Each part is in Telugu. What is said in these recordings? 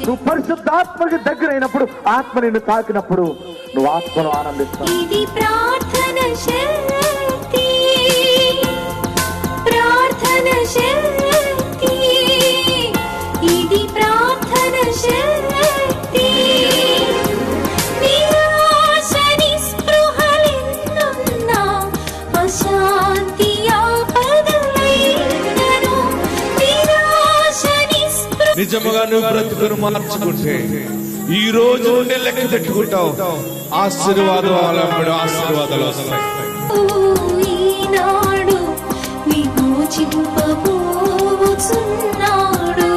నువ్వు పరిశుద్ధాత్మకి దగ్గర అయినప్పుడు, ఆత్మ నిన్ను తాకినప్పుడు నువ్వు ఆత్మను ఆనందిస్తావు. ఇది ప్రార్థన శక్తి, ప్రార్థన శక్తి, ఇది ప్రార్థన శక్తి. నిరాశ నిస్పృహలెన్నున్నా, అశాంతి ఆపదలైనను, నిరాశ నిస్పృహ. నిజముగా నువ్వు బ్రతుకును మార్చుకుంటే ఈ రోజు నుండి లెక్క పెట్టుకుంటావు. ఆశీర్వాదాలు వస్తాయి. ఈనాడు విమోచింపబోచున్నాడు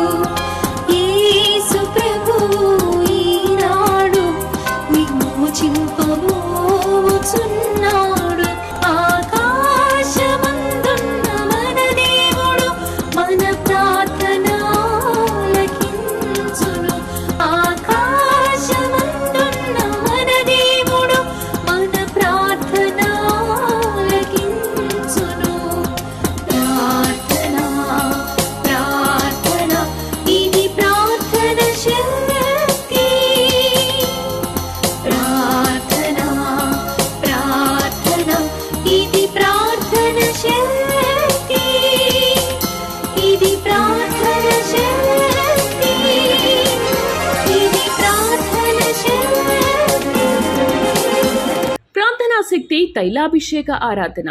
యేసు ప్రభు, ఈనాడు విమోచింపబోచున్నాడు. ఆకాశమందున్న మన దేవుడు మన ప్రార్థన ఆలకించును. ఆకాశమందున్న మన దేవుడు మన ప్రార్థన ఆలకించును. ప్రార్థన, ప్రార్థన, ఇది ప్రార్థన శక్తి. ప్రార్థన, ప్రార్థన, ఇది ప్రార్థన శక్తి. ఇది ప్రార్థన శక్తి, ఇది ప్రార్థన శక్తి. ప్రార్థనా శక్తి తైలాభిషేక ఆరాధన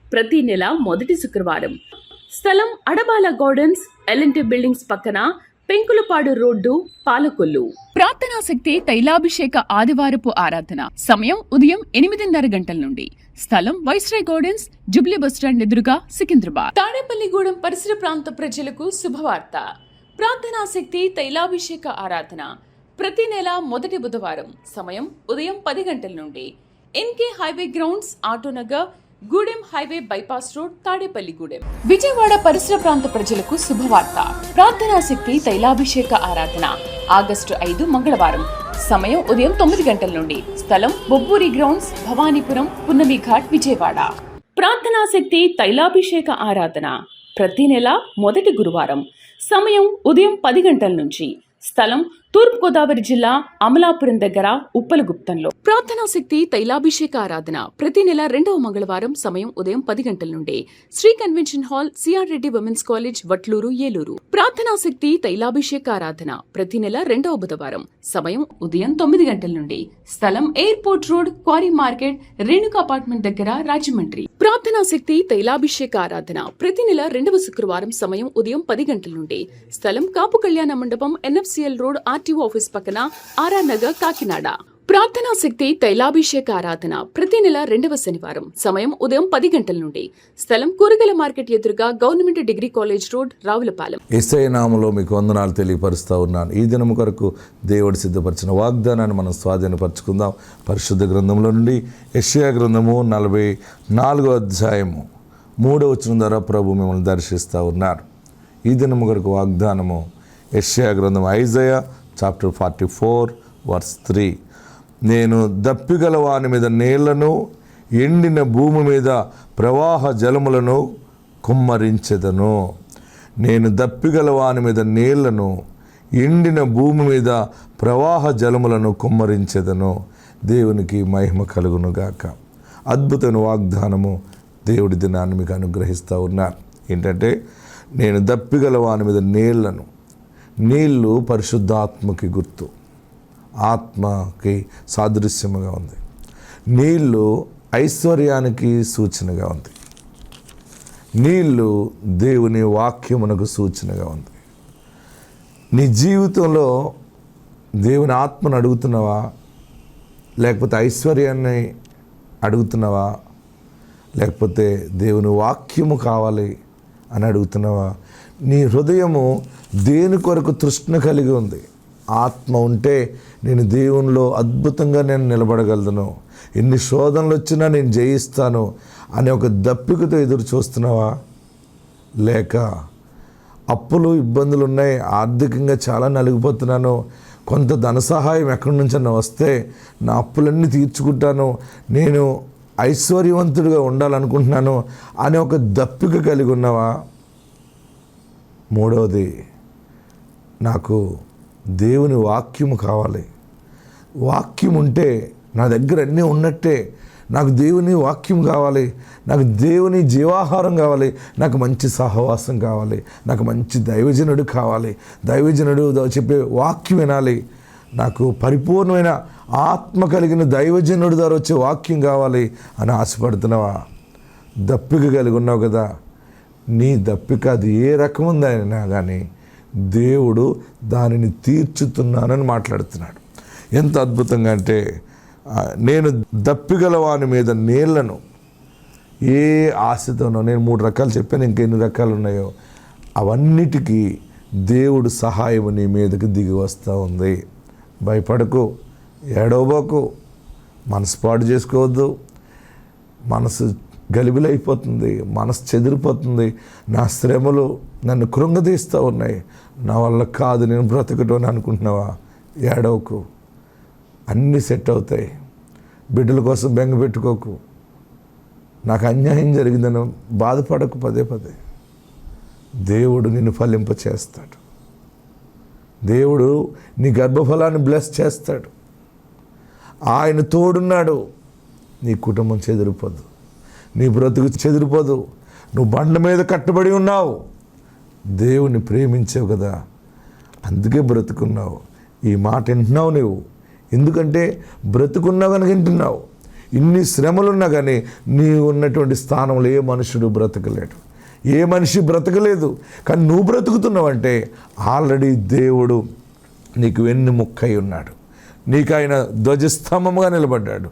ప్రతి నెల మొదటి శుక్రవారం. స్థలం అడబాల గార్డెన్స్, ఎల్ఎన్టీ బిల్డింగ్స్ పక్కన, పెంకులపాడు రోడ్డు, పాలకొల్లు. ప్రార్థనా శక్తి తైలాభిషేక ఆదివారపు ఆరాధన సమయం ఉదయం 8:30 గంటల నుండి. స్థలం వైస్రాయ్ గార్డెన్స్, జుబ్లీ బస్టాండ్ ఎదురుగా, సికింద్రాబాద్. తాడేపల్లిగూడెం పరిసర ప్రాంత ప్రజలకు శుభవార్త. ప్రార్థనా శక్తి తైలాభిషేక ఆరాధన ప్రతి నెల మొదటి బుధవారం. సమయం ఉదయం 10 గంటల నుండి. NK highway grounds, Autonagar, Gudem highway bypass road, Tadepalligudem. Vijayawada పరిసర ప్రాంత ప్రజలకు శుభవార్త. ప్రార్థనా శక్తి తైలాభిషేక ఆరాధన ఆగస్టు 5 మంగళవారం. సమయం ఉదయం 9 గంటల నుండి. స్థలం బొబ్బూరి గ్రౌండ్స్, భవానీపురం, పున్నమి ఘాట్, విజయవాడ. ప్రార్థనా శక్తి తైలాభిషేక ఆరాధన ప్రతి నెల మొదటి గురువారం. సమయం ఉదయం 10 గంటల నుంచి. స్థలం తూర్పుగోదావరి జిల్లా, అమలాపురం దగ్గర, ఉప్పలగుప్తంలో. ప్రార్థనా శక్తి తైలాభిషేక ఆరాధన ప్రతి నెల 2వ మంగళవారం. సమయం ఉదయం 10 గంటల నుండి. Shri convention hall, CR Reddy women's college, Vatluru, Eluru. ప్రార్థనా శక్తి తైలాభిషేక ఆరాధన ప్రతి నెల 2వ బుధవారం. సమయం ఉదయం 9 గంటల నుండి. స్థలం airport road, quarry market, Renuka apartment దగ్గర, రాజమండ్రి. ప్రార్థనా శక్తి తైలాభిషేక ఆరాధన ప్రతి నెల 2వ శుక్రవారం. సమయం ఉదయం 10 గంటల నుండి. స్థలం కాపు కళ్యాణ మండపం, ఎన్ఎఫ్సిఎల్ రోడ్, ఆర్టీఓ ఆఫీస్ పక్కన, ఆర్ఆర్ నగర్, కాకినాడ. ప్రార్థనా శక్తి తైలాభిషేక ఆరాధన ప్రతి నెల 2వ శనివారం. సమయం ఉదయం 10 గంటల నుండి. స్థలం కూరగాయల మార్కెట్ ఎదురుగా, government degree college road, Ravulapalem. Yesayya నామములో మీకు వందనాలు తెలియపరుస్తూ ఉన్నాను. ఈ దినము కొరకు దేవుడు సిద్ధపరిచిన వాగ్దానాన్ని మనం స్వాధీనపరచుకుందాం. పరిశుద్ధ గ్రంథంలో నుండి యెషయా గ్రంథము 44వ అధ్యాయము 3వ వచనం ద్వారా ప్రభు మిమ్మల్ని దర్శిస్తూ ఉన్నారు. ఈ దినము కొరకు వాగ్దానము యెషయా గ్రంథం, ఐజయా చాప్టర్ 44 వర్స్ 3. నేను దప్పిగల వాని మీద నీళ్లను, ఎండిన భూమి మీద ప్రవాహ జలములను కుమ్మరించెదను. నేను దప్పిగల వాని మీద నీళ్లను, ఎండిన భూమి మీద ప్రవాహ జలములను కుమ్మరించెదను. దేవునికి మహిమ కలుగునుగాక. అద్భుతమైన వాగ్దానము దేవుడి దినాన్ని మీకు అనుగ్రహిస్తూ ఉన్నారు. ఏంటంటే, నేను దప్పిగల వాని మీద నీళ్లను. నీళ్ళు పరిశుద్ధాత్మకి గుర్తు, ఆత్మకి సాదృశ్యముగా ఉంది. నీళ్ళు ఐశ్వర్యానికి సూచనగా ఉంది. నీళ్ళు దేవుని వాక్యమునకు సూచనగా ఉంది. నీ జీవితంలో దేవుని ఆత్మను అడుగుతున్నావా, లేకపోతే ఐశ్వర్యాన్ని అడుగుతున్నావా, లేకపోతే దేవుని వాక్యము కావాలి అని అడుగుతున్నావా? నీ హృదయము దేని కొరకు తృష్ణ కలిగి ఉంది? ఆత్మ ఉంటే నేను దేవునిలో అద్భుతంగా నేను నిలబడగలను, ఎన్ని శోధనలు వచ్చినా నేను జయిస్తాను అనే ఒక దప్పికతో ఎదురు చూస్తున్నావా? లేక అప్పులు, ఇబ్బందులు ఉన్నాయి, ఆర్థికంగా చాలా నలిగిపోతున్నాను, కొంత ధన సహాయం ఎక్కడి నుంచన్నా వస్తే నా అప్పులన్నీ తీర్చుకుంటాను, నేను ఐశ్వర్యవంతుడిగా ఉండాలనుకుంటున్నాను అనే ఒక దప్పిక కలిగి ఉన్నావా? మూడవది, నాకు దేవుని వాక్యము కావాలి. వాక్యం ఉంటే నా దగ్గర అన్నీ ఉన్నట్టే. నాకు దేవుని వాక్యం కావాలి, నాకు దేవుని జీవాహారం కావాలి, నాకు మంచి సహవాసం కావాలి, నాకు మంచి దైవజనుడు కావాలి, దైవజనుడు చెప్పే వాక్యం వినాలి, నాకు పరిపూర్ణమైన ఆత్మ కలిగిన దైవజనుడి ద్వారా వచ్చే వాక్యం కావాలి అని ఆశపడుతున్నావా? దప్పిక కలిగి ఉన్నావు కదా, నీ దప్పిక అది ఏ రకం ఉందైనా కానీ దేవుడు దానిని తీర్చుతున్నానని మాట్లాడుతున్నాడు. ఎంత అద్భుతంగా అంటే, నేను దప్పిగల వాని మీద నీళ్లను ఏ ఆశతోనో, నేను 3 రకాలు చెప్పాను, ఇంకెన్ని రకాలు ఉన్నాయో అవన్నిటికీ దేవుడు సహాయం నీ మీదకి దిగి వస్తూ ఉంది. భయపడకు, ఏడవబోకు, మనసు పాడు చేసుకోవద్దు. మనసు గలిబిలైపోతుంది, మనసు చెదిరిపోతుంది, నా శ్రమలు నన్ను కృంగదీస్తూ ఉన్నాయి, నా వల్ల కాదు నేను బ్రతకటం అని అనుకుంటున్నావా? ఏడవకు, అన్నీ సెట్ అవుతాయి. బిడ్డల కోసం బెంగ పెట్టుకోకు, నాకు అన్యాయం జరిగిందని బాధపడకు, పదే పదే. దేవుడు నిన్ను ఫలింప చేస్తాడు. దేవుడు నీ గర్భఫలాన్ని బ్లెస్ చేస్తాడు. ఆయన తోడున్నాడు. నీ కుటుంబం చెదిరిపోదు, నీ బ్రతుకు చెదిరిపోదు. నువ్వు బండ మీద కట్టబడి ఉన్నావు, దేవుని ప్రేమించావు కదా, అందుకే బ్రతుకున్నావు. ఈ మాట వింటున్నావు నువ్వు, ఎందుకంటే బ్రతుకున్నావు కనుక వింటున్నావు. ఇన్ని శ్రమలున్నా కానీ నీవు ఉన్నటువంటి స్థానంలో ఏ మనుషుడు బ్రతకలేడు, ఏ మనిషి బ్రతకలేదు. కానీ నువ్వు బ్రతుకుతున్నావంటే ఆల్రెడీ దేవుడు నీకు వెన్నుముక్కై ఉన్నాడు, నీకు ఆయన ధ్వజస్తంభముగా నిలబడ్డాడు.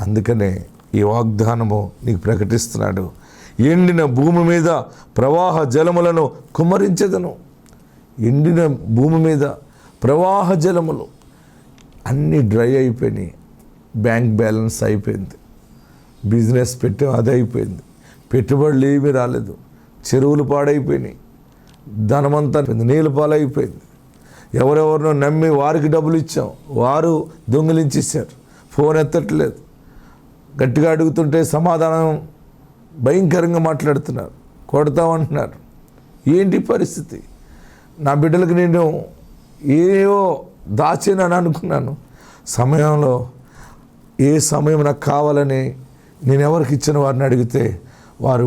అందుకనే ఈ వాగ్దానము నీకు ప్రకటిస్తున్నాడు. ఎండిన భూమి మీద ప్రవాహ జలములను కుమ్మరించెదను. ఎండిన భూమి మీద ప్రవాహ జలములు అన్నీ డ్రై అయిపోయినాయి. బ్యాంక్ బ్యాలెన్స్ అయిపోయింది, బిజినెస్ పెట్టాం అది అయిపోయింది, పెట్టుబడులు ఏమీ రాలేదు, చెరువులు పాడైపోయినాయి, ధనమంతా నీళ్ళ పాలైపోయింది. ఎవరెవరినో నమ్మి వారికి డబ్బులు ఇచ్చాం, వారు దొంగిలించేశారు. ఫోన్ ఎత్తట్లేదు, గట్టిగా అడుగుతుంటే సమాధానం భయంకరంగా మాట్లాడుతున్నారు, కొడతామంటున్నారు. ఏంటి పరిస్థితి? నా బిడ్డలకు నేను ఏవో దాచేనని అనుకున్నాను. సమయంలో ఏ సమయం నాకు కావాలని నేను ఎవరికి ఇచ్చిన వారిని అడిగితే వారు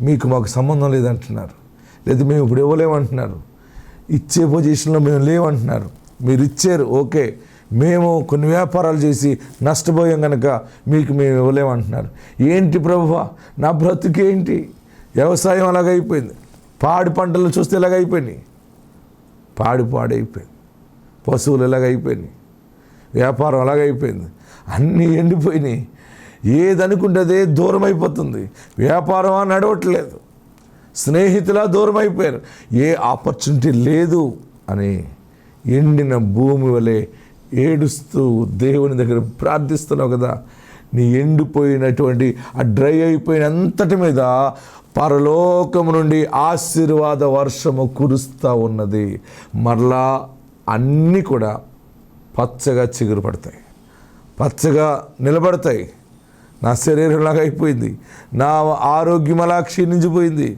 మీకు మాకు సంబంధం లేదంటున్నారు, లేదా మేము ఇప్పుడు ఇవ్వలేమంటున్నారు, ఇచ్చే పొజిషన్లో మేము లేవంటున్నారు. మీరు ఇచ్చారు ఓకే, మేము కొన్ని వ్యాపారాలు చేసి నష్టపోయాం కనుక మీకు మేము ఇవ్వలేమంటున్నారు. ఏంటి ప్రభువా నా బ్రతుకేంటి? వ్యవసాయం అలాగైపోయింది, పాడి పంటలు చూస్తే ఎలాగైపోయినాయి, పాడైపోయింది, పశువులు ఎలాగైపోయినాయి, వ్యాపారం అలాగైపోయింది, అన్నీ ఎండిపోయినాయి. ఏదనుకుంటే అదే దూరం అయిపోతుంది. వ్యాపారమా నడవట్లేదు, స్నేహితులా దూరం అయిపోయారు, ఏ ఆపర్చునిటీ లేదు అని ఎండిన భూమి వలె ఏడుస్తూ దేవుని దగ్గర ప్రార్థిస్తున్నావు కదా. నీ ఎండిపోయినటువంటి ఆ డ్రై అయిపోయిన అంతటి మీద పరలోకము నుండి ఆశీర్వాద వర్షము కురుస్తూ ఉన్నది. మరలా అన్నీ కూడా పచ్చగా చిగురు పడతాయి, పచ్చగా నిలబడతాయి. నా శరీరంలాగా అయిపోయింది, నా ఆరోగ్యం అలా క్షీణించిపోయింది.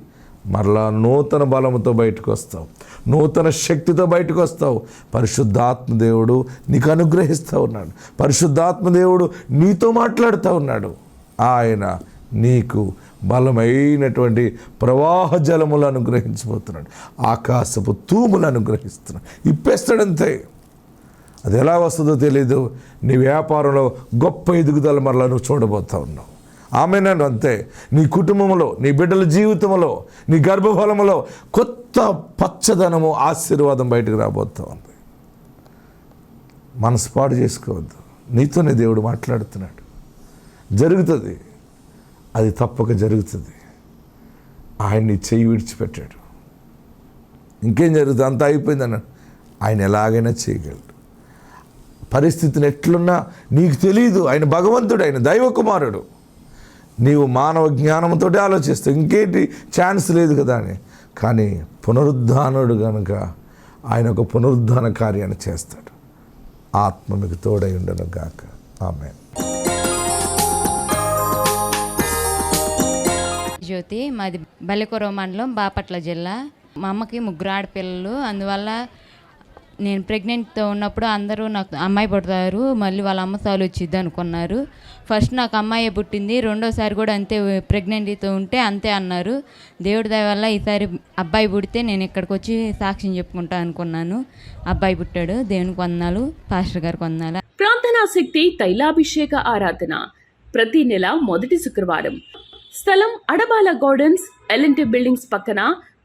మరలా నూతన బలముతో బయటకు వస్తావు, నూతన శక్తితో బయటకు వస్తావు. పరిశుద్ధాత్మ దేవుడు నీకు అనుగ్రహిస్తూ ఉన్నాడు, పరిశుద్ధాత్మ దేవుడు నీతో మాట్లాడుతూ ఉన్నాడు. ఆయన నీకు బలమైనటువంటి ప్రవాహ జలములు అనుగ్రహించబోతున్నాడు, ఆకాశపు తూములు అనుగ్రహిస్తున్నాడు, ఇప్పేస్తాడంతే. అది ఎలా వస్తుందో తెలీదు. నీ వ్యాపారంలో గొప్ప ఎదుగుదల మరలా నువ్వు చూడబోతా ఉన్నావు. ఆమెను అంతే. నీ కుటుంబంలో, నీ బిడ్డల జీవితంలో, నీ గర్భఫలంలో కొత్త పచ్చదనము, ఆశీర్వాదం బయటకు రాబోతూ ఉంది. మనసు పాడు చేసుకోవద్దు, నీతోనే దేవుడు మాట్లాడుతున్నాడు. జరుగుతుంది, అది తప్పక జరుగుతుంది. ఆయన్ని చెయ్యి విడిచిపెట్టాడు. ఇంకేం జరుగుతుంది? అంతా అయిపోయిందన్నాడు. ఆయన ఎలాగైనా చేయగలడు. పరిస్థితిని ఎట్లున్నా నీకు తెలియదు. ఆయన భగవంతుడు, ఆయన దైవ కుమారుడు. నీవు మానవ జ్ఞానంతో ఆలోచిస్తావు, ఇంకేంటి ఛాన్స్ లేదు కదా అని. కానీ పునరుద్ధానుడు కనుక ఆయన ఒక పునరుద్ధాన కార్యాన్ని చేస్తాడు. ఆత్మ మీకు తోడై ఉండను గాక. ఆమేన్. జ్యోతి, మాది బల్లెకొరవ మండలం, బాపట్ల జిల్లా. మా అమ్మకి 3 ఆడపిల్లలు. అందువల్ల నేను ప్రెగ్నెంట్తో ఉన్నప్పుడు అందరూ నాకు అమ్మాయి పుడతారు, మళ్ళీ వాళ్ళ అమ్మ సాలు వచ్చిద్ది అనుకున్నారు. ఫస్ట్ నాకు అమ్మాయి పుట్టింది, రెండోసారి కూడా అంతే ప్రెగ్నెంట్తో ఉంటే అంతే అన్నారు. దేవుడి దయ వల్ల ఈసారి అబ్బాయి పుడితే నేను ఇక్కడికి వచ్చి సాక్ష్యం చెప్పుకుంటా అనుకున్నాను. అబ్బాయి పుట్టాడు. దేవునికి వందనాలు, పాస్టర్ గారికి వందనాలు. ప్రార్థనా శక్తి తైలాభిషేక ఆరాధన ప్రతి నెల మొదటి శుక్రవారం. స్థలం అడబాల గార్డెన్స్, ఎల్ఎన్టీ బిల్డింగ్స్ పక్కన,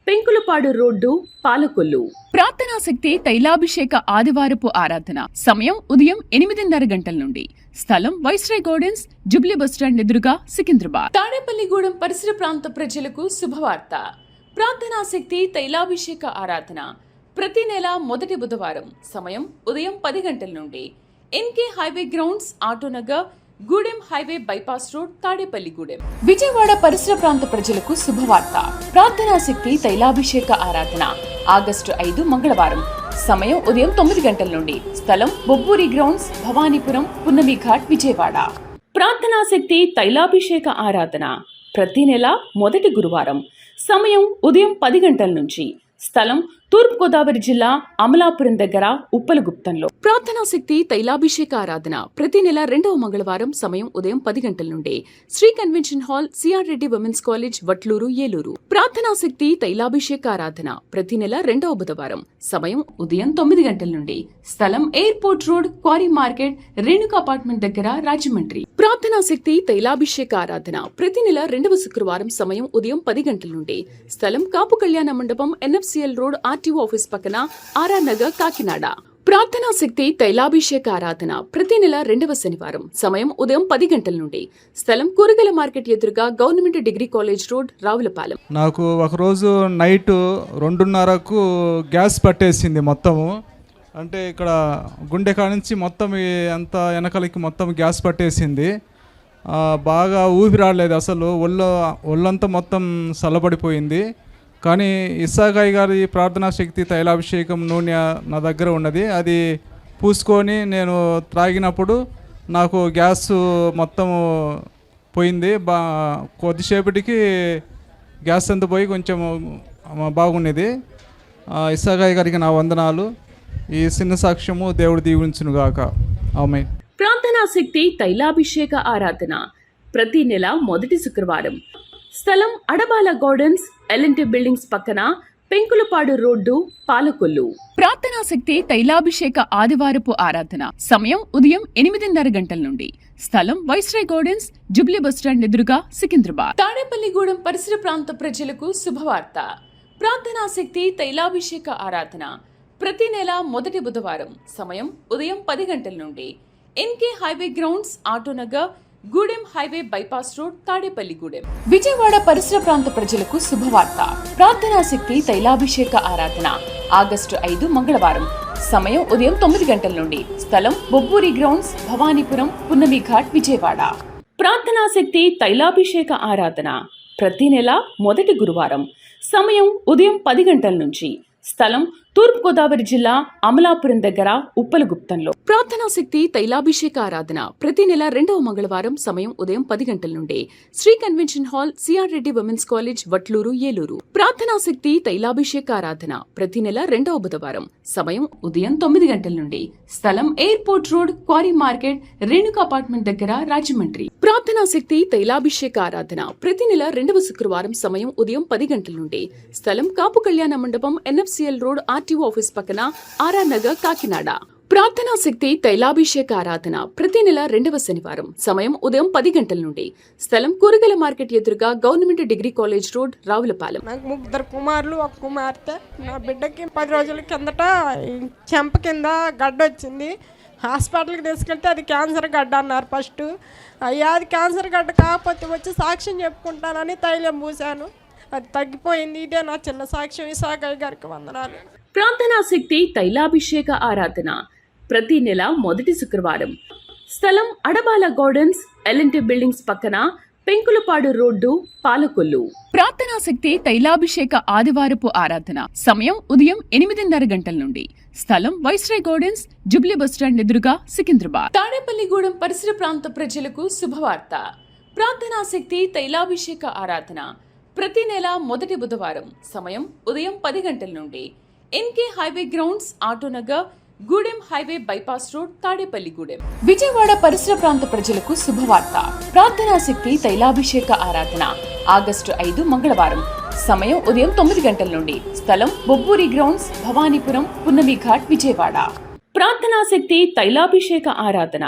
పెంకులపాడు రోడ్డు, పాలకొల్లు. ప్రార్థనా శక్తి తైలాభిషేక ఆదివారపు ఆరాధన సమయం ఉదయం 8:30 గంటల నుండి. స్థలం వైస్రాయ్ గార్డెన్స్, జుబ్లీ బస్టాండ్ ఎదురుగా, సికింద్రాబాద్. తాడేపల్లిగూడెం పరిసర ప్రాంత ప్రజలకు శుభవార్త. ప్రార్థనా శక్తి తైలాభిషేక ఆరాధన ప్రతి నెల మొదటి బుధవారం. సమయం ఉదయం 10 గంటల నుండి. NK highway grounds, Autonagar, Gudem highway bypass road, Tadepalligudem. Vijayawada పరిసర ప్రాంత ప్రజలకు శుభవార్త. ప్రార్థనా శక్తి తైలాభిషేక ఆరాధన ఆగస్టు 5 మంగళవారం. సమయం ఉదయం 9 గంటల నుండి. స్థలం బొబ్బూరి గ్రౌండ్స్, భవానీపురం, పున్నమి ఘాట్, విజయవాడ. ప్రార్థనా శక్తి తైలాభిషేక ఆరాధన ప్రతి నెల మొదటి గురువారం. సమయం ఉదయం 10 గంటల నుంచి. స్థలం తూర్పుగోదావరి జిల్లా, అమలాపురం దగ్గర, ఉప్పలగుప్తంలో. ప్రార్థనా శక్తి తైలాభిషేక ఆరాధన ప్రతి నెల 2వ మంగళవారం. సమయం ఉదయం 10 గంటల నుండి. Shri convention hall, CR Reddy women's college, Vatluru, Eluru. ప్రార్థనా శక్తి తైలాభిషేక ఆరాధన ప్రతి నెల 2వ బుధవారం. సమయం ఉదయం 9 గంటల నుండి. స్థలం airport road, quarry market, Renuka apartment దగ్గర, రాజమండ్రి. ప్రార్థనా శక్తి తైలాభిషేక ఆరాధన ప్రతి నెల 2వ శుక్రవారం. సమయం ఉదయం 10 గంటల నుండి. స్థలం కాపు కళ్యాణ మండపం, ఎన్ఎఫ్సిఎల్ రోడ్, ఆర్టీఓ ఆఫీస్ పక్కన, ఆర్ఆర్ నగర్, కాకినాడ. ప్రార్థనా శక్తి తైలాభిషేక ఆరాధన ప్రతి నెల 2వ శనివారం. సమయం ఉదయం 10 గంటల నుండి. స్థలం కూరగాయల మార్కెట్ ఎదురుగా, government degree college road, Ravulapalem. నాకు ఒకరోజు నైట్ 2:30కు గ్యాస్ పట్టేసింది మొత్తము. అంటే ఇక్కడ గుండె కాడ నుంచి మొత్తం అంత వెనకలికి మొత్తం గ్యాస్ పట్టేసింది. బాగా ఊపిరాడలేదు అసలు. ఒళ్ళంతా మొత్తం చల్లబడిపోయింది. కానీ ఇస్సాకాయ్ గారి ప్రార్థనా శక్తి తైలాభిషేకం నూనె నా దగ్గర ఉన్నది. అది పూసుకొని నేను త్రాగినప్పుడు నాకు గ్యాస్ మొత్తం పోయింది. కొద్దిసేపటికి గ్యాస్ అంతా పోయి కొంచెం బాగున్నది. ఇస్సాకాయ్ గారికి నా వందనాలు. ఈ చిన్న సాక్ష్యము దేవుడు దీవించునుగాక. ఆమేన్. ప్రార్థనా శక్తి తైలాభిషేక ఆరాధన ప్రతి నెల మొదటి శుక్రవారం. స్థలం అడబాల గార్డెన్స్, ఎల్ఎన్టీ బిల్డింగ్స్ పక్కన, పెంకులపాడు రోడ్డు, పాలకొల్లు. ప్రార్థనా శక్తి తైలాభిషేక ఆదివారపు ఆరాధన సమయం ఉదయం 8:30 గంటల నుండి. స్థలం వైస్రాయ్ గార్డెన్స్, జుబ్లీ బస్టాండ్ ఎదురుగా, సికింద్రాబాద్. తాడేపల్లిగూడెం పరిసర ప్రాంత ప్రజలకు శుభవార్త. ప్రార్థనా శక్తి తైలాభిషేక ఆరాధన ప్రతి నెల మొదటి బుధవారం. సమయం ఉదయం 10 గంటల నుండి. NK highway grounds, Autonagar, Gudem highway bypass road, Tadepalligudem. Vijayawada పరిసర ప్రాంత ప్రజలకు శుభవార్త. ప్రార్థనా శక్తి తైలాభిషేక ఆరాధన ఆగస్టు 5 మంగళవారం. సమయం ఉదయం 9 గంటల నుండి. స్థలం బొబ్బూరి గ్రౌండ్స్, భవానీపురం, పున్నమి ఘాట్, విజయవాడ. ప్రార్థనా శక్తి తైలాభిషేక ఆరాధన ప్రతి నెల మొదటి గురువారం. సమయం ఉదయం 10 గంటల నుంచి. స్థలం తూర్పుగోదావరి జిల్లా, అమలాపురం దగ్గర, ఉప్పలగుప్తంలో. ప్రార్థనా శక్తి తైలాభిషేక ఆరాధన ప్రతి నెల 2వ మంగళవారం. సమయం ఉదయం 10 గంటల నుండి. Shri convention hall, CR Reddy women's college, Vatluru, Eluru. ప్రార్థనా శక్తి తైలాభిషేక ఆరాధన ప్రతి నెల 2వ బుధవారం. సమయం ఉదయం 9 గంటల నుండి. స్థలం airport road, quarry market, Renuka apartment దగ్గర, రాజమండ్రి. ప్రార్థనా శక్తి తైలాభిషేక ఆరాధన ప్రతి నెల 2వ శుక్రవారం. సమయం ఉదయం 10 గంటల నుండి. స్థలం కాపు కళ్యాణ మండపం, ఎన్ఎఫ్సిఎల్ రోడ్, ఆర్టీఓ ఆఫీస్ పక్కన, ఆర్ఆర్ నగర్, కాకినాడ. ప్రార్థనా శక్తి తైలాభిషేక ఆరాధన ప్రతి నెల 2వ శనివారం. సమయం ఉదయం 10 గంటల నుండి. స్థలం కూరగాయల మార్కెట్ ఎదురుగా, government degree college road, Ravulapalem. నాకు 3 కుమారులు, 1 కుమార్తె. నా బిడ్డకి 10 రోజుల కిందట చెంప కింద గడ్డ వచ్చింది. హాస్పిటల్కి తీసుకెళ్తే అది క్యాన్సర్ గడ్డ అన్నారు ఫస్ట్. అయ్యా అది క్యాన్సర్ గడ్డ కాకపోతే వచ్చి సాక్ష్యం చెప్పుకుంటానని తైలం పూసాను. అది తగ్గిపోయింది. ఇదే నా చిన్న సాక్ష్యం. ఇస్సాకాయ్ గారికి వందనాలు. ప్రార్థనా శక్తి తైలాభిషేక ఆరాధన ప్రతి నెల మొదటి శుక్రవారం. స్థలం అడబాల గార్డెన్స్, ఎల్ఎన్టీ బిల్డింగ్స్ పక్కన, పెంకులపాడు రోడ్డు, పాలకొల్లు. ప్రార్థనా శక్తి తైలాభిషేక ఆదివారపు ఆరాధన సమయం ఉదయం 8:30 గంటల నుండి. స్థలం వైస్రాయ్ గార్డెన్స్, జుబ్లీ బస్టాండ్ ఎదురుగా, సికింద్రాబాద్. తాడేపల్లిగూడెం పరిసర ప్రాంత ప్రజలకు శుభవార్త. ప్రార్థనా శక్తి తైలాభిషేక ఆరాధన ప్రతి నెల మొదటి బుధవారం. సమయం ఉదయం 10 గంటల నుండి. NK highway grounds, Autonagar, Gudem highway bypass road, Tadepalligudem. Vijayawada పరిసర ప్రాంత ప్రజలకు శుభవార్త. ప్రార్థనా శక్తి తైలాభిషేక ఆరాధన ఆగస్టు 5 మంగళవారం. సమయం ఉదయం 9 గంటల నుండి. స్థలం బొబ్బూరి గ్రౌండ్స్, భవానీపురం, పున్నమి ఘాట్, విజయవాడ. ప్రార్థనా శక్తి తైలాభిషేక ఆరాధన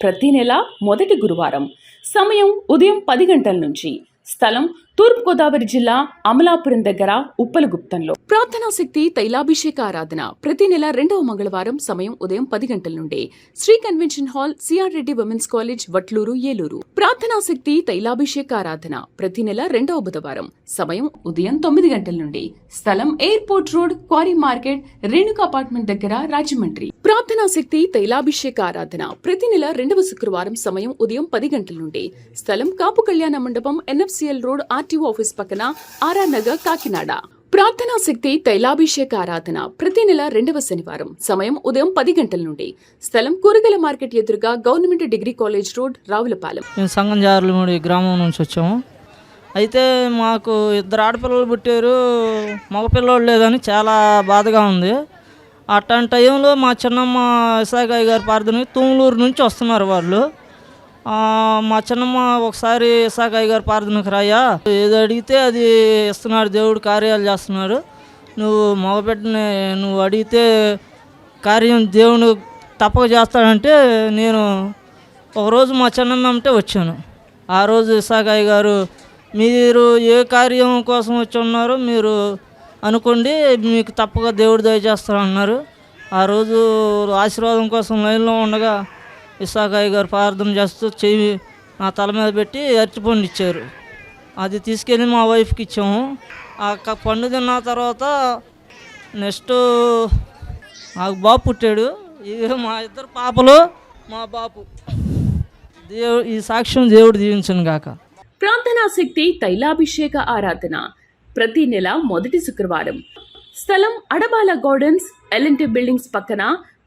ప్రతి నెల మొదటి గురువారం. సమయం ఉదయం 10 గంటల నుంచి. స్థలం తూర్పుగోదావరి జిల్లా అమలాపురం దగ్గర ఉప్పలగుప్తంలో. ప్రార్థనా శక్తి తైలాభిషేక ఆరాధన ప్రతి నెల 2వ మంగళవారం. సమయం ఉదయం 10 గంటల నుండి. Shri convention hall, CR Reddy women's college, Vatluru, Eluru. ప్రార్థనా శక్తి తైలాభిషేక ఆరాధన ప్రతి నెల 2వ బుధవారం. సమయం ఉదయం 9 గంటల నుండి. స్థలం airport road, quarry market, Renuka apartment దగ్గర, రాజమండ్రి. ప్రార్థనా శక్తి తైలాభిషేక ఆరాధన ప్రతి నెల 2వ శుక్రవారం. సమయం ఉదయం 10 గంటల నుండి. స్థలం కాపు కళ్యాణ మండపం, ఎన్ఎఫ్సిఎల్ రోడ్, ఆర్టీఓ ఆఫీస్ పక్కన, ఆర్ఆర్ నగర్, కాకినాడ. ప్రార్థనా శక్తి తైలాభిషేక ఆరాధన ప్రతి నెల 2వ శనివారం. సమయం ఉదయం 10 గంటల నుండి. స్థలం కూరగాయల మార్కెట్ ఎదురుగా, government degree college road, Ravulapalem. మేము సంగంజారులమూడి గ్రామం నుంచి వచ్చాము. అయితే మాకు 2 ఆడపిల్లలు పుట్టారు, మగపిల్లోడు లేదని చాలా బాధగా ఉంది. అట్లాంటి టైంలో మా చిన్నమ్మ ఇసాగాయి గారి ప్రార్థనకి తుమ్లూరు నుంచి వస్తున్నారు వాళ్ళు. మా చిన్నమ్మ ఒకసారి ఇసాగాయి గారి ప్రార్థనకు రాయా, ఏది అడిగితే అది ఇస్తున్నాడు, దేవుడు కార్యాలు చేస్తున్నాడు, నువ్వు మగబిడ్డని నువ్వు అడిగితే కార్యం దేవుడు తప్పక చేస్తాడంటే నేను ఒకరోజు మా చిన్నమ్మ అంటే వచ్చాను. ఆ రోజు ఇసాగాయి గారు, మీరు ఏ కార్యం కోసం వచ్చి ఉన్నారో మీరు అనుకోండి, మీకు తప్పక దేవుడు దయచేస్తారన్నారు. ఆ రోజు ఆశీర్వాదం కోసం లైన్లో ఉండగా ఇసాగాయి గారు ప్రార్థన చేస్తూ చెయ్యి నా తల మీద పెట్టి అరటిపండు ఇచ్చారు. అది తీసుకెళ్ళి మా వైఫ్కి ఇచ్చాము. ఆ పండు తిన్న తర్వాత నెక్స్ట్ నాకు బాబు పుట్టాడు. ఇవి మా 2 పాపలు, మా బాబు. ఈ సాక్ష్యం దేవుడు దీవించను గాక. ప్రార్థనా శక్తి తైలాభిషేక ఆరాధన ప్రతి నెల మొదటి శుక్రవారం. స్థలం అడబాల గార్డెన్స్, ఎల్ఎన్టీ బిల్డింగ్స్ పక్కన,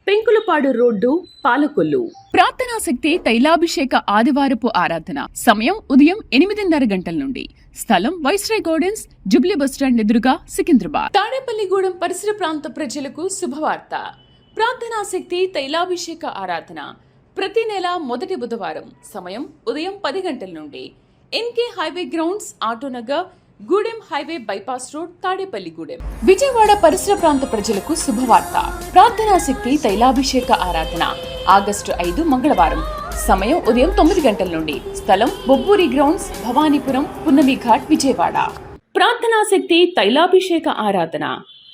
పెంకులపాడు రోడ్డు, పాలకొల్లు. ప్రార్థనా శక్తి తైలాభిషేక ఆదివారపు ఆరాధన సమయం ఉదయం 8:30 గంటల నుండి. స్థలం వైస్రాయ్ గార్డెన్స్, జుబ్లీ బస్టాండ్ ఎదురుగా, సికింద్రాబాద్. తాడేపల్లిగూడెం పరిసర ప్రాంత ప్రజలకు శుభవార్త. ప్రార్థనా శక్తి తైలాభిషేక ఆరాధన ప్రతి నెల మొదటి బుధవారం. సమయం ఉదయం 10 గంటల నుండి. NK highway grounds, Autonagar, Gudem highway bypass road, Tadepalligudem. Vijayawada పరిసర ప్రాంత ప్రజలకు శుభవార్త. ప్రార్థనా శక్తి తైలాభిషేక ఆరాధన ఆగస్టు 5 మంగళవారం. సమయం ఉదయం 9 గంటల నుండి. స్థలం బొబ్బూరి గ్రౌండ్స్, భవానీపురం, పున్నమి ఘాట్, విజయవాడ. ప్రార్థనా శక్తి తైలాభిషేక ఆరాధన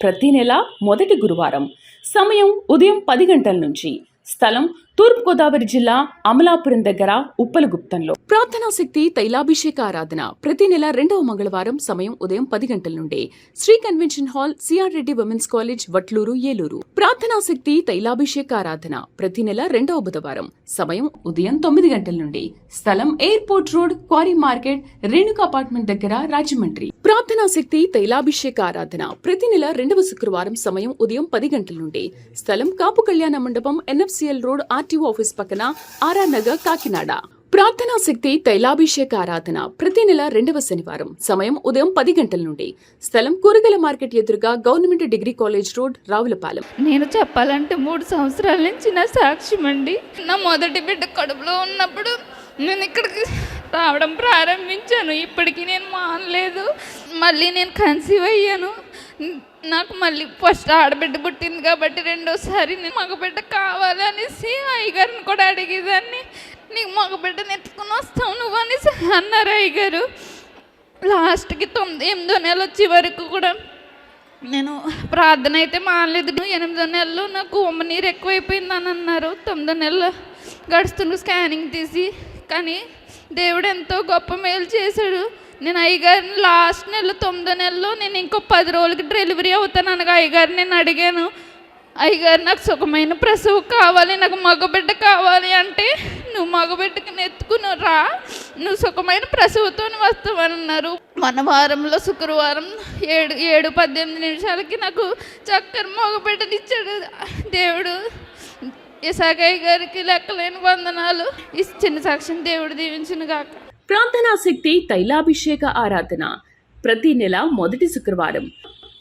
ప్రతి నెల మొదటి గురువారం. సమయం ఉదయం 10 గంటల నుంచి. స్థలం తూర్పుగోదావరి జిల్లా అమలాపురం దగ్గర, ఉప్పలగుప్తంలో. ప్రార్థనా శక్తి తైలాభిషేక ఆరాధన ప్రతి నెల 2వ మంగళవారం. సమయం ఉదయం 10 గంటల నుండి. Shri convention hall, CR Reddy women's college, Vatluru, Eluru. ప్రార్థనా శక్తి తైలాభిషేక ఆరాధన ప్రతి నెల 2వ బుధవారం. సమయం ఉదయం 9 గంటల నుండి. స్థలం airport road, quarry market, Renuka apartment దగ్గర, రాజమండ్రి. ప్రార్థనా శక్తి తైలాభిషేక ఆరాధన ప్రతి నెల 2వ శుక్రవారం. సమయం ఉదయం 10 గంటల నుండి. స్థలం కాపు కళ్యాణ మండపం, ఎన్ఎఫ్సిఎల్ రోడ్, ఆర్టీఓ ఆఫీస్ పక్కన, ఆర్ఆర్ నగర్, కాకినాడ. ప్రార్థనా శక్తి తైలాభిషేక ఆరాధన ప్రతి నెల 2వ శనివారం. సమయం ఉదయం 10 గంటల నుండి. స్థలం కూరగాయల మార్కెట్ ఎదురుగా, government degree college road, Ravulapalem. నేను చెప్పాలంటే 3 సంవత్సరాల నుంచి నా సాక్ష్యం అండి. నా మొదటి బిడ్డ కడుపులో ఉన్నప్పుడు నేను ఇక్కడికి రావడం ప్రారంభించాను. ఇప్పటికీ నేను మానలేదు. మళ్ళీ నేను కన్సీవ్ అయ్యాను. నాకు మళ్ళీ ఫస్ట్ ఆడబిడ్డ పుట్టింది కాబట్టి రెండోసారి నేను మగబిడ్డ కావాలి అనేసి అయ్యగారిని కూడా అడిగేదాన్ని. నీకు మగబిడ్డని ఎత్తుకుని వస్తావు నువ్వు అనేసి అన్నారు అయ్యగారు. లాస్ట్కి 8వ నెల వచ్చే వరకు కూడా నేను ప్రార్థన అయితే మానలేదు. 8వ నెలలో నాకు ఉమ్మ నీరు ఎక్కువైపోయిందని అన్నారు. 9వ నెల గడుస్తున్న స్కానింగ్ తీసి, కానీ దేవుడు ఎంతో గొప్ప మేలు చేశాడు. నేను అయ్యగారిని లాస్ట్ నెల 9వ నెలలో నేను ఇంకో 10 రోజులకి డెలివరీ అవుతాను అనగా అయ్యగారిని నేను అడిగాను. అయ్యగారు నాకు సుఖమైన ప్రసవం కావాలి, నాకు మగబిడ్డ కావాలి అంటే, నువ్వు మగబిడ్డకి ఎత్తుకుని రా, నువ్వు సుఖమైన ప్రసవంతో వస్తావని అన్నారు. మన వారంలో శుక్రవారం 7:18 నిమిషాలకి నాకు చక్కని మగబిడ్డనిచ్చాడు దేవుడు. ఇసాగయ్య గారికి లెక్కలేని వందనాలు. ఈ చిన్న సాక్ష్యం దేవుడు దీవించును గాక. ప్రార్థనా శక్తి తైలాభిషేక ఆరాధన ప్రతి నెల మొదటి శుక్రవారం.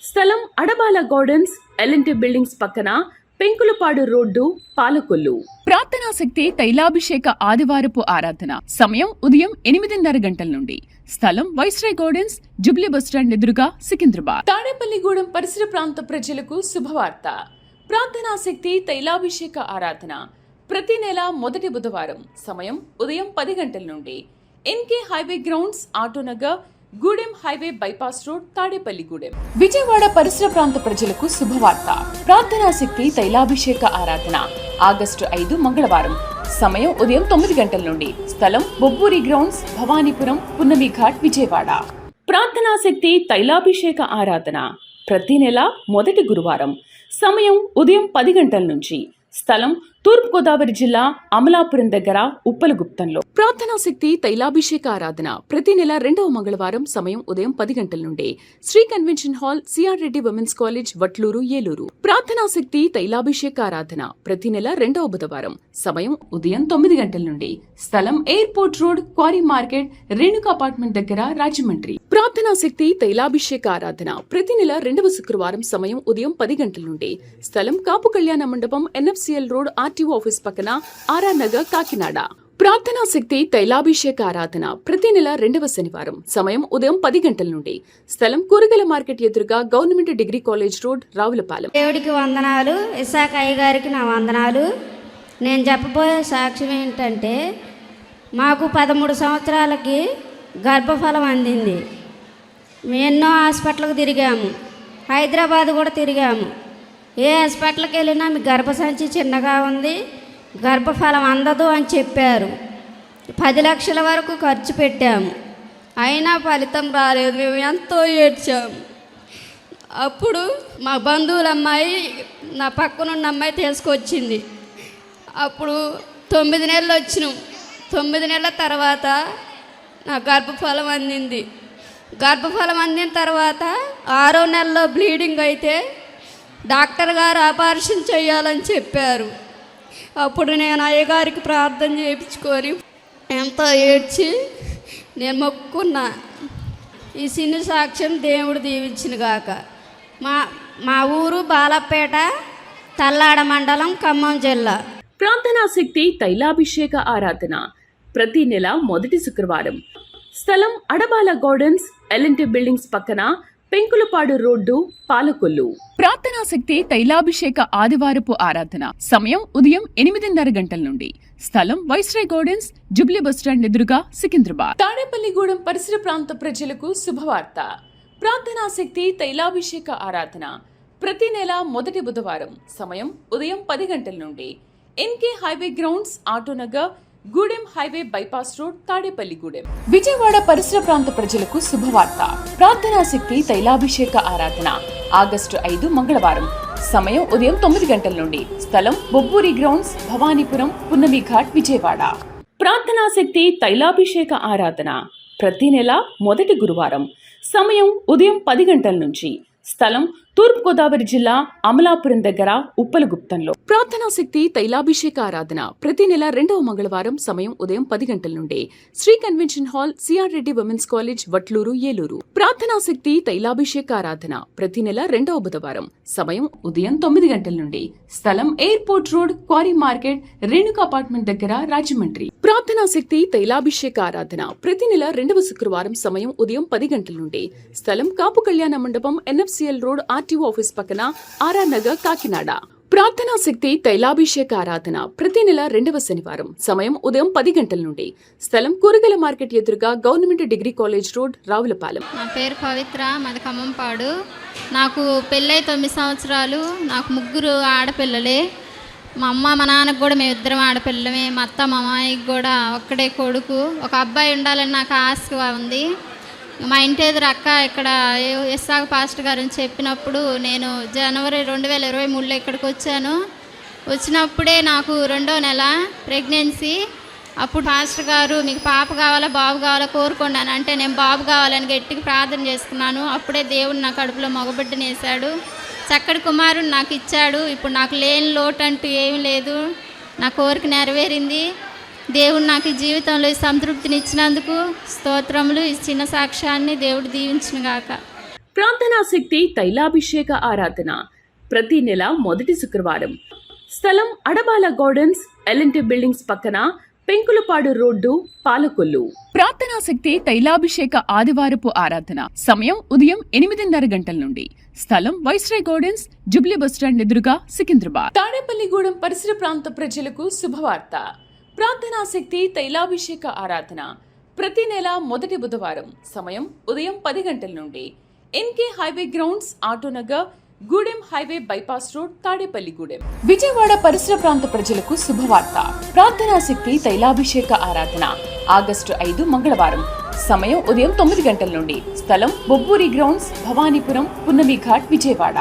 స్థలం అడబాల గార్డెన్స్ ఎల్ఎన్టీ బిల్డింగ్స్ పక్కన పెంకులపాడు రోడ్డు పాలకొల్లు. ప్రార్థనా శక్తి తైలాభిషేక ఆదివారపు ఆరాధన. సమయం ఉదయం 8:30 గంటల నుండి. స్థలం వైస్రాయ్ గార్డెన్స్, జుబ్లీ బస్టాండ్ ఎదురుగా, సికింద్రాబాద్. తాడేపల్లిగూడెం పరిసర ప్రాంత ప్రజలకు శుభవార్త. ప్రార్థనా శక్తి తైలాభిషేక ఆరాధన ప్రతి నెల మొదటి బుధవారం. సమయం ఉదయం 10 గంటల నుండి. NK highway grounds, Autonagar, Gudem highway bypass road, Tadepalligudem. Vijayawada పరిసర ప్రాంత ప్రజలకు శుభవార్త. ప్రార్థనా శక్తి తైలాభిషేక ఆరాధన ఆగస్టు 5 మంగళవారం. సమయం ఉదయం 9 గంటల నుండి. స్థలం బొబ్బూరి గ్రౌండ్స్, భవానీపురం, పున్నమి ఘాట్, విజయవాడ. ప్రార్థనా శక్తి తైలాభిషేక ఆరాధన ప్రతి నెల మొదటి గురువారం. సమయం ఉదయం 10 గంటల నుంచి. స్థలం తూర్పుగోదావరి జిల్లా, అమలాపురం దగ్గర, ఉప్పలగుప్తంలో. ప్రార్థనా శక్తి తైలాభిషేక ఆరాధన ప్రతి నెల 2వ మంగళవారం. సమయం ఉదయం 10 గంటల నుండి. Shri convention hall, CR Reddy women's college, Vatluru, Eluru. ప్రార్థనా శక్తి తైలాభిషేక ఆరాధన ప్రతి నెల 2వ బుధవారం. సమయం ఉదయం 9 గంటల నుండి. స్థలం airport road, quarry market, Renuka apartment దగ్గర, రాజమండ్రి. ప్రార్థనా శక్తి తైలాభిషేక ఆరాధన ప్రతి నెల 2వ శుక్రవారం. సమయం ఉదయం 10 గంటల నుండి. స్థలం కాపు కళ్యాణ మండపం, ఎన్ఎఫ్సిఎల్ రోడ్, ఆర్టీఓ ఆఫీస్ పక్కన, ఆర్ఆర్ నగర్, కాకినాడ. ప్రార్థనా శక్తి తైలాభిషేక ఆరాధన ప్రతి నెల 2వ శనివారం. సమయం ఉదయం 10 గంటల నుండి. స్థలం కూరగాయల మార్కెట్ ఎదురుగా, government degree college road, Ravulapalem. దేవుడికి వందనాలు. ఇసాక్ అయ్య గారికి నా వందనాలు. నేను చెప్పబోయే సాక్ష్యం ఏంటంటే, మాకు 13 సంవత్సరాలకి గర్భఫలం అందింది. మేము ఎన్నో హాస్పిటల్కి తిరిగాము, హైదరాబాద్ కూడా తిరిగాము. ఏ హాస్పిటల్కి వెళ్ళినా మీ గర్భసంచి చిన్నగా ఉంది, గర్భఫలం అందదు అని చెప్పారు. 10 లక్షల వరకు ఖర్చు పెట్టాము, అయినా ఫలితం రాలేదు. మేము ఎంతో ఏడ్చాము. అప్పుడు మా బంధువుల అమ్మాయి, నా పక్కనున్న అమ్మాయి తీసుకొచ్చింది. అప్పుడు 9 నెలలు వచ్చినాం. 9 నెలల తర్వాత నా గర్భఫలం అందింది. గర్భఫలం అందిన తర్వాత 6వ నెలలో బ్లీడింగ్ అయితే డాక్టర్ గారు ఆపరేషన్ చేయాలని చెప్పారు. అప్పుడు నేను అయ్యగారికి ప్రార్థన చేయించుకొని ఎంతో ఏడ్చి నేను మొక్కున్నా. ఈ చిన్న సాక్ష్యం దేవుడు దీవించిన గాక. మా ఊరు బాలపేట, తల్లాడ మండలం, ఖమ్మం జిల్లా. ప్రార్థనా శక్తి తైలాభిషేక ఆరాధన ప్రతి నెల మొదటి శుక్రవారం. స్థలం అడబాల గార్డెన్స్ ఎల్ఎన్టీ బిల్డింగ్స్ పక్కన, పెంకులపాడు రోడ్డు, పాలకొల్లు. ప్రార్థనా శక్తి తైలాభిషేక ఆదివారపు ఆరాధన సమయం ఉదయం 8:30 గంటల నుండి. స్థలం వైస్రాయ్ గార్డెన్స్, జుబ్లీ బస్టాండ్ ఎదురుగా, సికింద్రాబాద్. తాడేపల్లిగూడెం పరిసర ప్రాంత ప్రజలకు శుభవార్త. ప్రార్థనా శక్తి తైలాభిషేక ఆరాధన ప్రతి నెల మొదటి బుధవారం. సమయం ఉదయం 10 గంటల నుండి. NK highway grounds, Autonagar, Gudem highway bypass road, Tadepalligudem. Vijayawada పరిసర ప్రాంత ప్రజలకు శుభవార్త. ప్రార్థనా శక్తి తైలాభిషేక ఆరాధన ఆగస్టు 5 మంగళవారం. సమయం ఉదయం 9 గంటల నుండి. స్థలం బొబ్బూరి గ్రౌండ్స్, భవానీపురం, పున్నమి ఘాట్, విజయవాడ. ప్రార్థనా శక్తి తైలాభిషేక ఆరాధన ప్రతి నెల మొదటి గురువారం. సమయం ఉదయం 10 గంటల నుంచి. స్థలం తూర్పుగోదావరి జిల్లా, అమలాపురం దగ్గర, ఉప్పలగుప్తంలో. ప్రార్థనా శక్తి తైలాభిషేక ఆరాధన ప్రతి నెల 2వ మంగళవారం. సమయం ఉదయం 10 గంటల నుండి. Shri convention hall, CR Reddy women's college, Vatluru, Eluru. ప్రార్థనా శక్తి తైలాభిషేక ఆరాధన ప్రతి నెల 2వ బుధవారం. సమయం ఉదయం 9 గంటల నుండి. స్థలం airport road, quarry market, Renuka apartment దగ్గర, రాజమండ్రి. ప్రార్థనా శక్తి తైలాభిషేక ఆరాధన ప్రతి నెల 2వ శుక్రవారం. సమయం ఉదయం 10 గంటల నుండి. స్థలం కాపు కళ్యాణ మండపం, ఎన్ఎఫ్సిఎల్ రోడ్, ఆర్టీఓ ఆఫీస్ పక్కన, ఆర్ఆర్ నగర్, కాకినాడ. ప్రార్థనా శక్తి తైలాభిషేక ఆరాధన ప్రతి నెల 2వ శనివారం. సమయం ఉదయం 10 గంటల నుండి. స్థలం కూరగాయల మార్కెట్ ఎదురుగా, government degree college road, Ravulapalem. నా పేరు పవిత్ర, మాది ఖమ్మంపాడు. నాకు పెళ్ళై 9 సంవత్సరాలు. నాకు 3 ఆడపిల్లలే. మా అమ్మ మా నాన్నకు కూడా మేము 2 ఆడపిల్లమే. మా అత్త మా మామయ్యకి కూడా ఒక్కడే కొడుకు. ఒక అబ్బాయి ఉండాలని నాకు ఆశగా ఉంది. మా ఇంటి ఎదురు అక్క ఇక్కడ ఇస్సాక్ పాస్టర్ గారిని చెప్పినప్పుడు నేను జనవరి 2023లో ఇక్కడికి వచ్చాను. వచ్చినప్పుడే నాకు 2వ నెల ప్రెగ్నెన్సీ. అప్పుడు పాస్టర్ గారు మీకు పాప కావాలా బాబు కావాలా కోరుకోండి అని అంటే నేను బాబు కావాలని గట్టిగా ప్రార్థన చేసుకున్నాను. అప్పుడే దేవుడు నా కడుపులో మగబిడ్డని వేశాడు. చక్కటి కుమారుని నాకు ఇచ్చాడు. ఇప్పుడు నాకు లేని లోటు అంటూ ఏమీ లేదు. నా కోరిక నెరవేరింది. దేవుడు నాకు ఈ జీవితంలో ఈ సంతృప్తిని ఇచ్చినందుకు స్తోత్రములు. ఈ చిన్న సాక్ష్యాన్ని దేవుడు దీవించును గాక. ప్రార్థనా శక్తి తైలాభిషేక ఆరాధన ప్రతి నెల మొదటి శుక్రవారం. స్థలం అడబాల గార్డెన్స్, ఎల్ఎన్టీ బిల్డింగ్స్ పక్కన, పెంకులపాడు రోడ్డు, పాలకొల్లు. ప్రార్థనా శక్తి తైలాభిషేక ఆదివారపు ఆరాధన సమయం ఉదయం 8:30 గంటల నుండి. స్థలం వైస్రాయ్ గార్డెన్స్, జుబ్లీ బస్టాండ్ ఎదురుగా, సికింద్రాబాద్. తాడేపల్లిగూడెం పరిసర ప్రాంత ప్రజలకు శుభవార్త. ప్రార్థనా శక్తి తైలాభిషేక ఆరాధన ప్రతి నెల మొదటి బుధవారం. సమయం ఉదయం 10 గంటల నుండి. NK highway grounds, Autonagar, Gudem highway bypass road, Tadepalligudem. Vijayawada పరిసర ప్రాంత ప్రజలకు శుభవార్త. ప్రార్థనా శక్తి తైలాభిషేక ఆరాధన ఆగస్టు 5 మంగళవారం. సమయం ఉదయం 9 గంటల నుండి. స్థలం బొబ్బూరి గ్రౌండ్స్, భవానీపురం, పున్నమి ఘాట్, విజయవాడ.